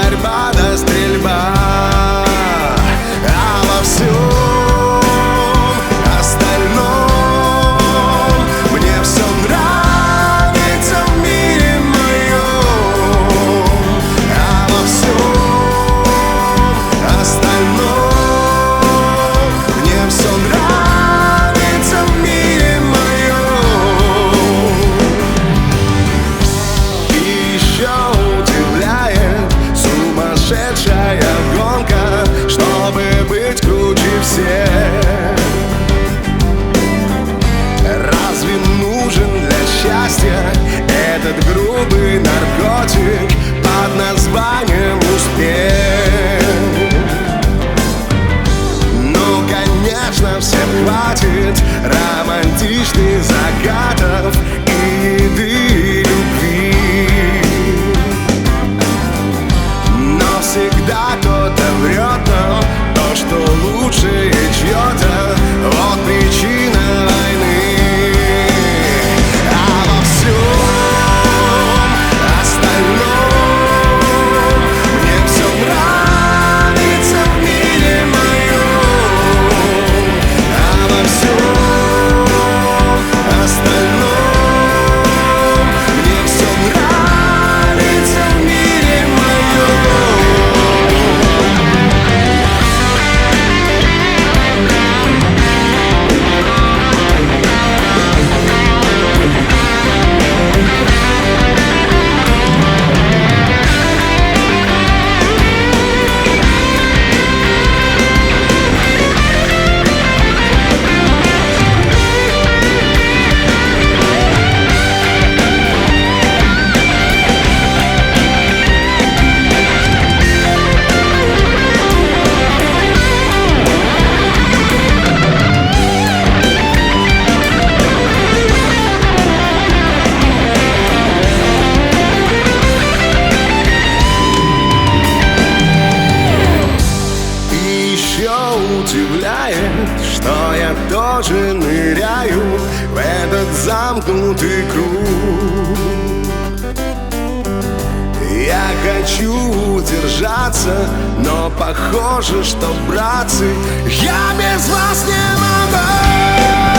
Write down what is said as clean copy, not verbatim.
борьба да стрельба, а во всем остальном мне все нравится в мире моем, а во всем остальном мне все нравится в мире моем. И еще удивляет сумасшедшая гонка, чтобы быть круче всех. Разве нужен для счастья этот грубый наркотик под названием успех? Ну, конечно, всем хватит романтичных закатов и еды, и любви, но всегда кто-то врет нам то, что лучшее чье-то. Вот причина войны. А во всем остальном мне все нравится в мире моем, а во всем остальном мне все нравится в мире моем. Удивляет, что я тоже ныряю в этот замкнутый круг. Я хочу удержаться, но похоже, что, братцы, я без вас не могу.